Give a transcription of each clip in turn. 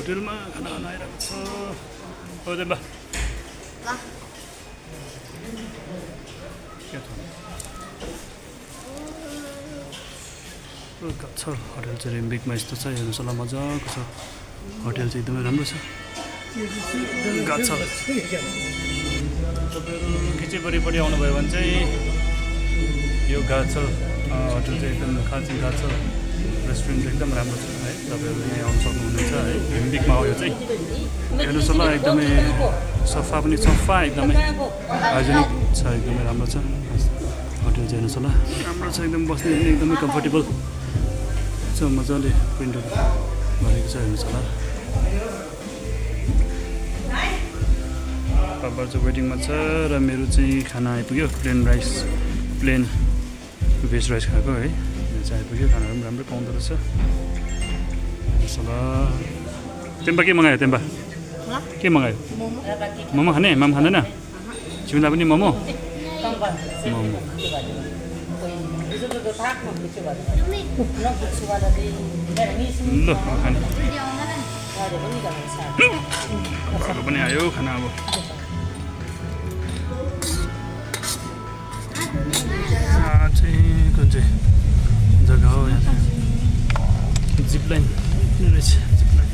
होटलमा खाना बनाइरहेको छ हो देम्बा छ होटल चाहिँ रिम्बिकमा यस्तो छ हेर्नुहोस् होला मजाको छ होटल चाहिँ एकदमै राम्रो छ गाछ तपाईँहरू खिचेपट्टि आउनुभयो भने चाहिँ यो गाछ होटल चाहिँ एकदम खालचिन गाछ रेस्टुरेन्ट एकदम राम्रो छ है तपाईँहरू यहाँ आउनु सक्नुहुनेछ है रिम्बिकमा हो यो चाहिँ हेर्नुहोस् होला एकदमै सफा पनि सफा एकदमै हाइजेनिक छ एकदमै राम्रो छ होटल चाहिँ हेर्नुहोस् होला राम्रो छ एकदम बस्ने एकदमै कम्फर्टेबल छ मजाले प्रिन्टहरू गरेको छ हेर्नुहोस् होला पापा चाहिँ वेटिङमा छ र मेरो चाहिँ खाना आइपुग्यो plain rice plain veg rice खाएको है यो चाहिँ आइपुग्यो खानाहरू पनि राम्रै पाउँदो रहेछ हेर्नुहोस् होला तेम्बा के मगायो तेम्बा के मगायो मोमो खाने माम खाँदैन छिमिला पनि मोमो मोमो ल खाने घरको पनि आयो खाना अब चाहिँ कुन चाहिँ जग्गा हो यहाँ चाहिँ जिप लाइन रहेछ जिप लाइन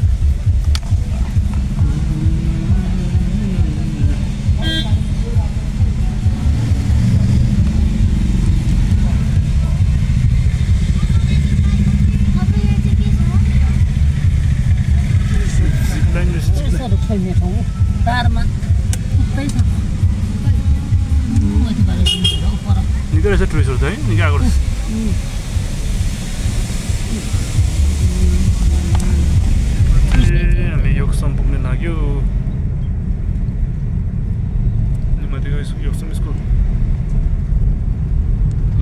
निकै रहेछ टुरिस्टहरू त है निकै आएको रहेछ हामी योक्सम पुग्न लाग्यो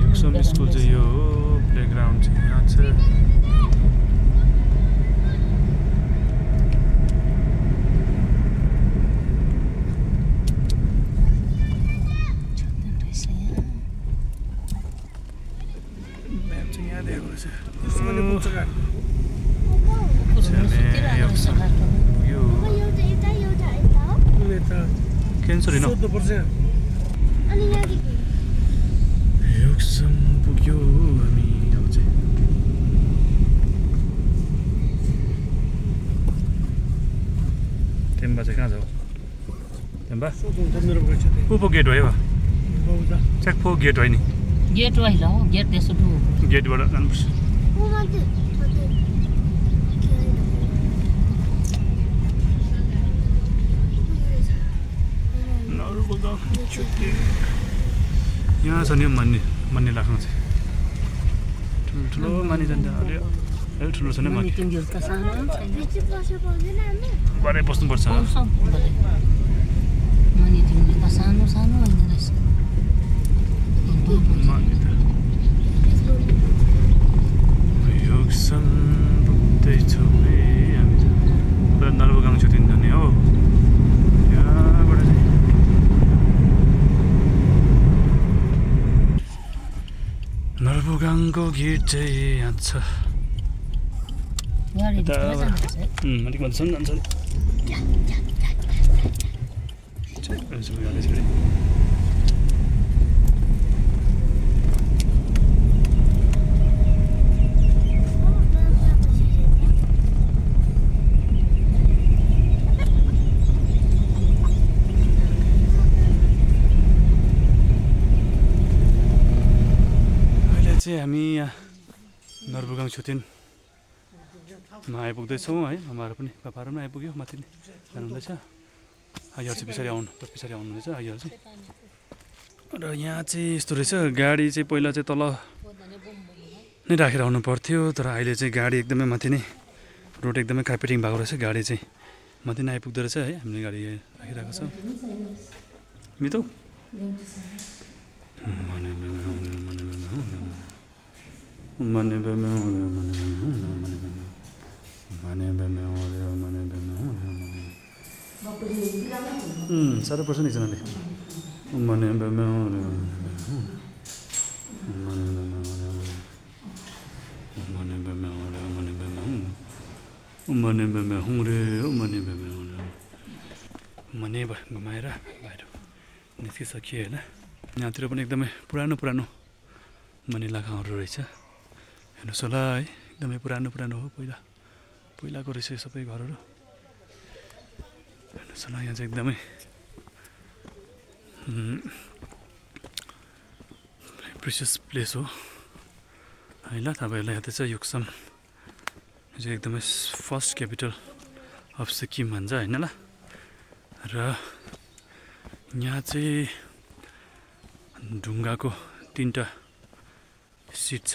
योक्सम स्कुल चाहिँ यो हो प्लेग्राउन्ड चाहिँ यहाँ छ क्यान्सर होइन योक्सम पुग्यो हामी अब चाहिँ तेम्बा चाहिँ कहाँ छ तेम्बा ऊपो गेट भयो चेकपो गेट होइन गेट होइन गेट त्यसो गेटबाट जानुपर्छ यहाँ छ नि मान्ने लाग्नु चाहिँ ठुल्ठुलो मानि जान्छ अलि ठुलो छ नि मानि बाह्रै बस्नुपर्छ योक्सम पुग्दैछौँ है हामी चाहिँ नर्बुगाङ छुटिन जाने हो यहाँबाट चाहिँ नर्बुगाङको गेट चाहिँ यहाँ छ अलिक मान्छे जान्छ हामी यहाँ नर्बुगाङ छुटिनमा आइपुग्दैछौँ है आमाहरू पनि पापाहरू पनि आइपुग्यो माथि नै जानुहुँदैछ आइहरू चाहिँ पछाडि आउनुहुँदैछ आइहरू चाहिँ र यहाँ चाहिँ यस्तो रहेछ गाडी चाहिँ पहिला चाहिँ तल नै राखेर आउनु पर्थ्यो तर अहिले चाहिँ गाडी एकदमै माथि नै रोड एकदमै कार्पेटिङ भएको रहेछ गाडी चाहिँ माथि नै आइपुग्दो रहेछ है हामीले गाडी राखिरहेको छ मितौ साह्रो पर्छ नि एकजनाले मने बेमे हुँरे मने बेमे हुँरे मने घुमाएर बाहिर निस्किसकियो होइन यहाँतिर पनि एकदमै पुरानो मनिला गाउँहरू रहेछ हेर्नुहोस् होला है एकदमै पुरानो हो पहिलाको रहेछ सबै घरहरू हेर्नुहोस् होला यहाँ चाहिँ एकदमै प्रेसियस प्लेस हो होइन तपाईँहरूलाई याद छ योक्सम चाहिँ एकदमै फर्स्ट क्यापिटल अफ सिक्किम भन्छ होइन ल र यहाँ चाहिँ ढुङ्गाको 3टा सिट छ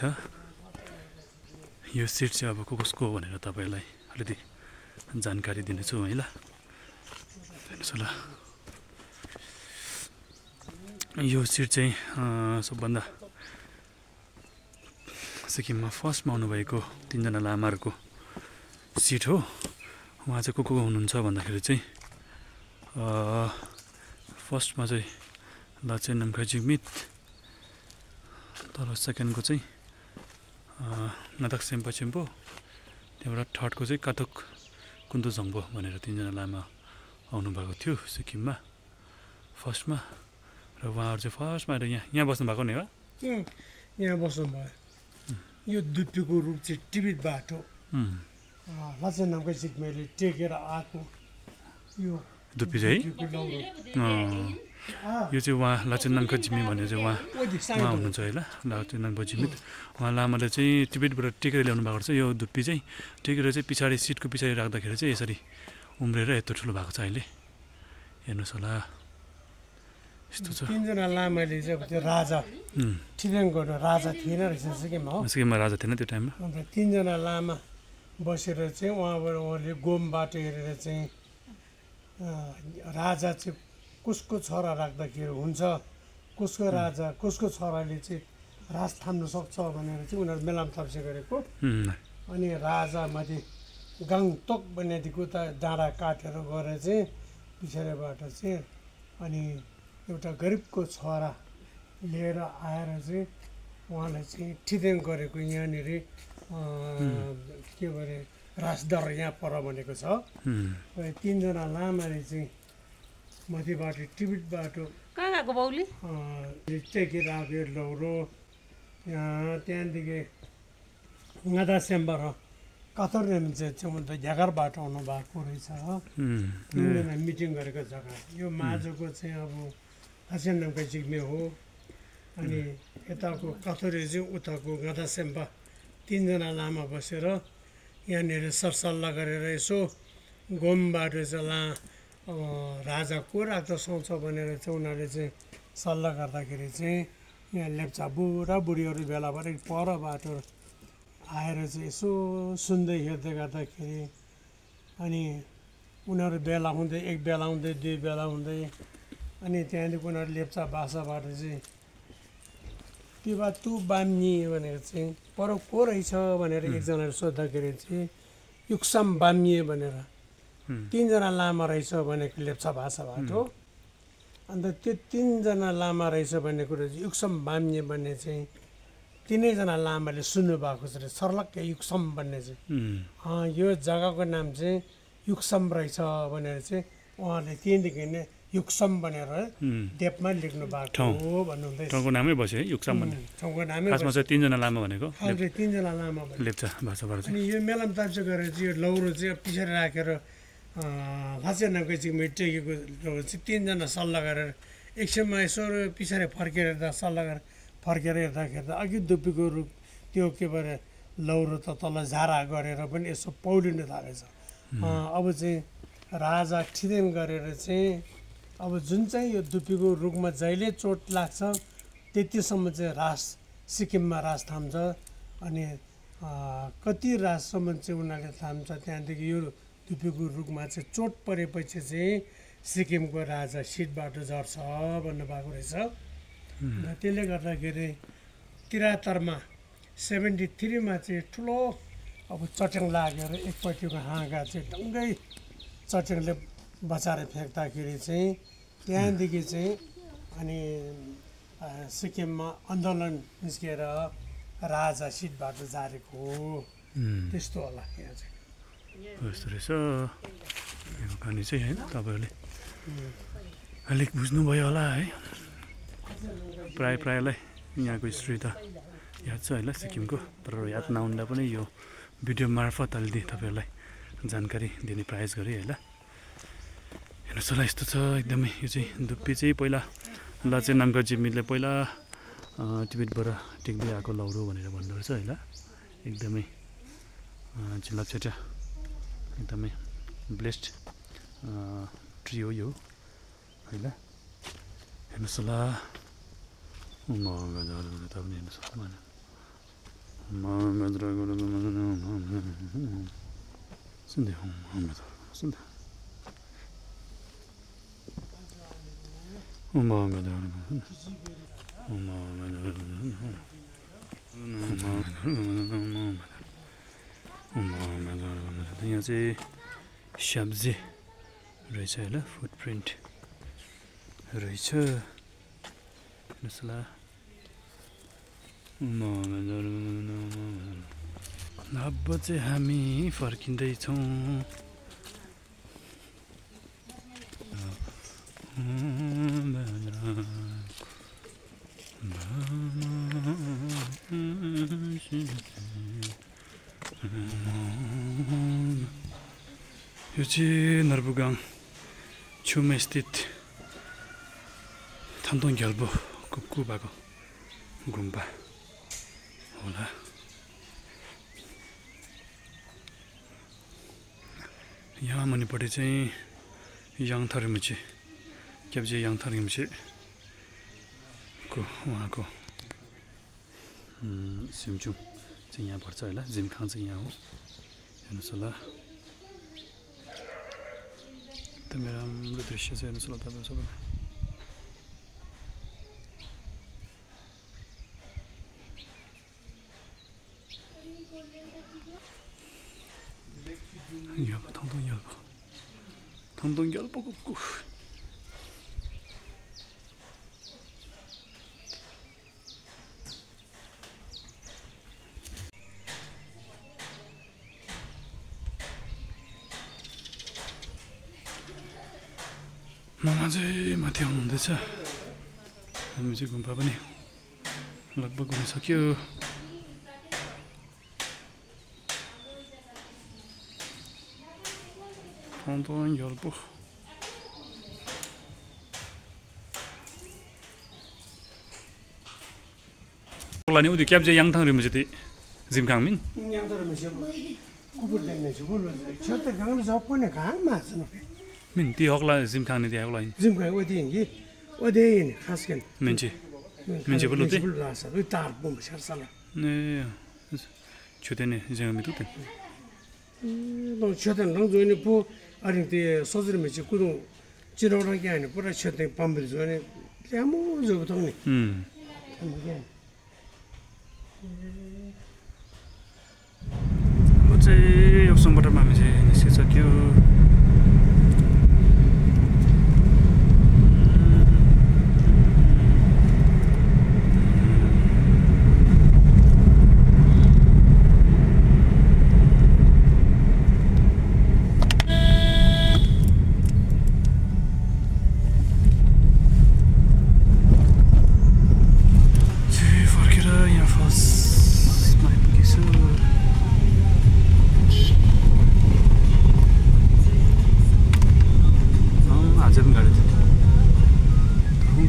यो सिट चाहिँ अब कसको हो भनेर तपाईँहरूलाई अलिकति जानकारी दिनेछु है ल हेर्नुहोस् होला यो सिट चाहिँ सबभन्दा सिक्किममा फर्स्टमा आउनुभएको 3जना लामाहरूको सिट हो उहाँ चाहिँ को हुनुहुन्छ भन्दाखेरि चाहिँ फर्स्टमा चाहिँ लाचेन नामखाई जिग्मित तर सेकेन्डको चाहिँ नाथक सेम्पा चिम्पो त्यहाँबाट थर्डको चाहिँ काथोक कुन्तो झम्पो भनेर 3जना लामा आउनुभएको थियो सिक्किममा फर्स्टमा र उहाँहरू चाहिँ फर्स्टमा आएर यहाँ बस्नु भएको नि हो यहाँ बस्नु भयो यो दुप्पीको रुख चाहिँ टिबिट बाटो लाचेन नामखाई जिग्मेले टेकेर आएको यो दुप्पी चाहिँ यो चाहिँ उहाँ लाचेन नामखाई जिम्मी भनेर चाहिँ उहाँ हुनुहुन्छ है ल लाचेन नामखाई जिम्मित उहाँ लामाले चाहिँ टिबेटबाट टेकेर ल्याउनु भएको छ यो दुप्पी चाहिँ टेकेर चाहिँ पछाडि सिटको पछाडि राख्दाखेरि चाहिँ यसरी उम्रेर यत्रो ठुलो भएको छ अहिले हेर्नुहोस् होला यस्तो छ 3जना लामाले चाहिँ त्यो राजा ठिदेनको राजा थिएन रहेछ सिक्किममा हो सिक्किममा राजा थिएन त्यो टाइममा अन्त 3जना लामा बसेर चाहिँ उहाँबाट उहाँले गोम बाटो हेरेर चाहिँ राजा चाहिँ कसको छोरा राख्दाखेरि हुन्छ कसको राजा कसको छोराले चाहिँ राज थाम्न सक्छ भनेर चाहिँ उनीहरू मेलाम थाप्से गरेको अनि राजा माथि गाङतोक भन्नेदेखि उता डाँडा काटेर गएर चाहिँ पछाडिबाट चाहिँ अनि एउटा गरिबको छोरा लिएर आएर चाहिँ उहाँलाई चाहिँ ठिदेन गरेको यहाँनिर के भरे राजदर यहाँ पर भनेको छ र 3जना लामाले चाहिँ माथिबाट टिबिट बाटो कहाँ गएको बाउली टेकेर आएको लौरो त्यहाँदेखि गादा स्याम्बा र कथर चाहिँ झ्यागर बाटो आउनु भएको रहेछ 3जना मिटिङ गरेको जग्गा यो माझको चाहिँ अब लाचेन नामखाई जिग्मे हो अनि यताको कथरे चाहिँ उताको गादा स्याम्बा 3जना लामा बसेर यहाँनिर सरसल्लाह गरेर यसो गोमबाट चाहिँ राजा को राख्दा सुहाउँछ भनेर चाहिँ उनीहरूले चाहिँ सल्लाह गर्दाखेरि चाहिँ यहाँ लेप्चा बुढाबुढीहरू भेला भएर परबाट आएर चाहिँ यसो सुन्दै हेर्दै गर्दाखेरि अनि उनीहरू बेला हुँदै एक बेला हुँदै 2 बेला हुँदै अनि त्यहाँदेखि उनीहरू लेप्चा भाषाबाट चाहिँ पिबा तु बाम्नी भनेर चाहिँ पर को रहेछ भनेर एकजनाले सोद्धाखेरि चाहिँ युक्सम बाम्ये भनेर 3जना लामा रहेछ भनेको लेप्चा भाषाबाट हो अन्त त्यो 3जना लामा रहेछ भन्ने कुरो चाहिँ युक्सम बाम्ये भन्ने चाहिँ 3जना लामाले सुन्नु भएको छ सर्लक्कै युक्सम भन्ने चाहिँ यो जग्गाको नाम चाहिँ युक्सम रहेछ भनेर चाहिँ उहाँले त्यहाँदेखि नै युक्सम भनेर देपमा लेख्नु भएको हो भन्नुहुँदै ठाउँको नामै बस्यो है युक्सम भन्ने ठाउँको नामै खासमा चाहिँ 3जना लामा भनेको 3जना लामा लेप्चा भाषाबाट चाहिँ अनि यो मेलाम ताप्से गरेर चाहिँ यो लौरो चाहिँ पछाडि राखेर लाचेन नामखाई जिग्मे टेकेको लौरो चाहिँ 3जना सल्लाह गरेर एकछिनमा यसो पछाडि फर्केर सल्लाह गरेर फर्केर हेर्दाखेरि त अघि दुप्पीको रुख त्यो के भरे लौरो त तल झारा गरेर पनि यसो पौडिनु थालेछ अब चाहिँ राजा ठिदेन गरेर चाहिँ अब जुन चाहिँ यो दुप्पीको रुखमा जहिले चोट लाग्छ त्यतिसम्म चाहिँ सिक्किममा राज थाम्छ अनि कति राजसम्म चाहिँ उनीहरूले थाम्छ त्यहाँदेखि यो दुप्पीको रुखमा चाहिँ चोट परेपछि चाहिँ सिक्किमको राजा सिटबाट झर्छ भन्नुभएको रहेछ र त्यसले गर्दाखेरि 73मा 73मा चाहिँ ठुलो अब चट्याङ लागेर एकपट्टिको हाँगा चाहिँ डङ्गै चट्याङले बचाएर फ्याँक्दाखेरि चाहिँ त्यहाँदेखि चाहिँ अनि सिक्किममा आन्दोलन निस्केर राजा सिटबाट झारेको हो त्यस्तो होला यहाँ चाहिँ यस्तो रहेछ यो कहानी चाहिँ होइन तपाईँहरूले अलिक बुझ्नुभयो होला है प्रायलाई यहाँको हिस्ट्री त याद छ होइन सिक्किमको तर याद नहुँदा पनि यो भिडियो मार्फत अलिकति तपाईँहरूलाई जानकारी दिने प्रयास गरेँ होइन हेर्नुहोस् होला यस्तो छ एकदमै यो चाहिँ धुप्पी चाहिँ पहिला लाचे नामका जिम्मीले पहिला टिबेटबाट टेक्दै आएको लौरो भनेर भन्दो रहेछ होइन एकदमै झिलापछेटा एकदमै ब्लेस्ड ट्री हो यो होइन हेर्नुहोस् होला तपाईँ हेर्नुहोस् यहाँ चाहिँ सब्जी रहेछ होइन फुटप्रिन्ट रहेछ हेर्नुहोस् होला अब चाहिँ हामी फर्किँदैछौँ यो चाहिँ नर्बुगाङ छेउमा स्थित थान्तोङ ग्याल्बो कुक्कु भएको गुम्बा होला यहाँ मुनिपट्टि चाहिँ याङथारिमुचे क्याब्जे याङथारिमुचे को उहाँको सिमचुङ चाहिँ यहाँ पर्छ होला जिमखाङ चाहिँ यहाँ हो हेर्नुहोस् होला एकदमै राम्रो दृश्य छ हेर्नुहोस् होला तपाईँ सबैलाई थान्तोङ ग्याल्बो कुक्कु मामा चाहिँ माथि आउनुहुँदैछ हामी चाहिँ गुम्बा पनि लगभग घुमिसक्यो थान्तोङ ग्याल्बो नि उदि क्याब चाहिँ याङथाङ रिमु चाहिँ जिमखाङ मिन मिन ती हकला जिमखाङ नि त्यहाँ हकला जिमखाङ ओदी खास के मेंचे बोलो ते तार बम सरसला ने छोटे ने जंग में तो ते 너 छोटे नंग जोने पो अरे ते सोजर में से कुदो चिरोरा के आने पूरा छोटे पंबल जोने ल्यामो जो बतौने म चाहिँ यो सम्बटमा हामी चाहिँ निस्किसक्यो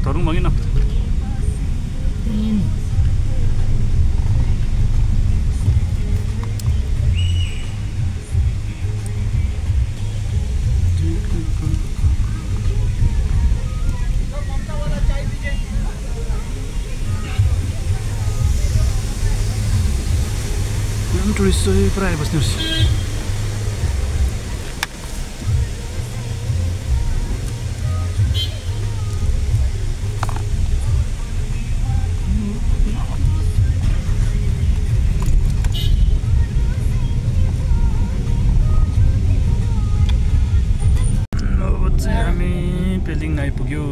Tarung bangin apa? Yang turis saya pernah bos nurse. Pelling आइपुग्यो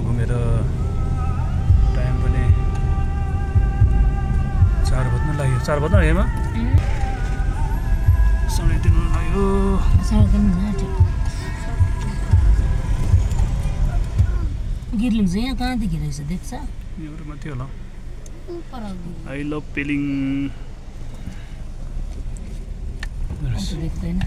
घुमेर टाइम पनि 4 बज्न लाग्यो 4 बज्न हेमा 3:30 लाग्यो लाग्यो गिर्लिङ चाहिँ यहाँ कहाँदेखि रहेछ देख्छ एउटा मात्रै होला पर आई लभ पेलिङ देख्दैन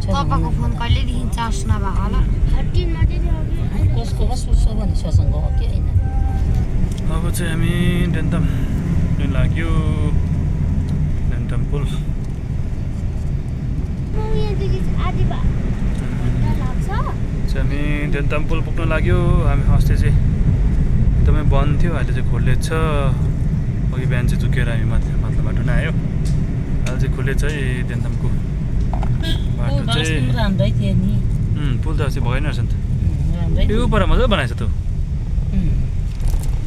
तपाईँको फोन कहिलेदेखि चार्ज नभएको होला 13 मात्रै थियो कसको कसो भने ससँग हो कि होइन अब चाहिँ हामी डेन्टम लाग्यो डेन्टम पुल हामी डेन्टम पुल पुग्न लाग्यो हामी अस्ति चाहिँ एकदमै बन्द थियो अहिले चाहिँ खोलेको छ अघि बिहान चाहिँ झुकेर हामी मतलब बाटो नै आयो अहिले चाहिँ खोलेको छ है डेन्टमको बाटो चाहिँ राम्रै थियो नि पुल त अस्ति भएन रहेछ नि त यो पर मजाले बनाएछ त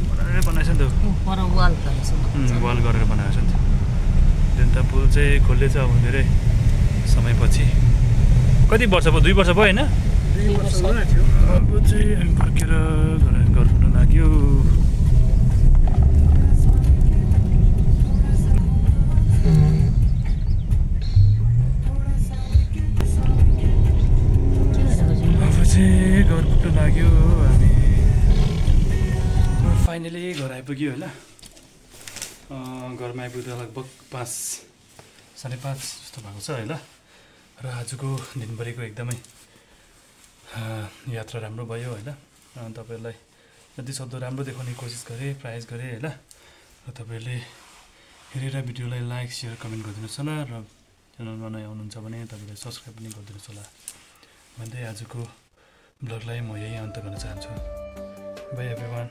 मजाले बनाएछ नि त पर वाल गरेछ वाल गरेर बनाएको छ नि त डेन्टम पुल चाहिँ खोलेछ अब धेरै समयपछि कति वर्ष भयो 2 वर्ष भयो होइन अब चाहिँ हामी फर्केर घर पुग्न लाग्यो घर पुग्न लाग्यो हामी फाइनली घर आइपुग्यो होइन घरमा आइपुग्दा लगभग 5 साढे 5 जस्तो भएको छ होइन र आजको दिनभरिको एकदमै यात्रा राम्रो भयो होइन तपाईँहरूलाई जति सक्दो राम्रो देखाउने कोसिस गरेँ प्रयास गरेँ होइन र तपाईँहरूले हेरेर भिडियोलाई लाइक सेयर कमेन्ट गरिदिनुहोस् होला र च्यानलमा नयाँ आउनुहुन्छ भने तपाईँले सब्सक्राइब पनि गरिदिनुहोस् होला भन्दै आजको ब्लगलाई म यही अन्त गर्न चाहन्छु बाई एभ्रिवान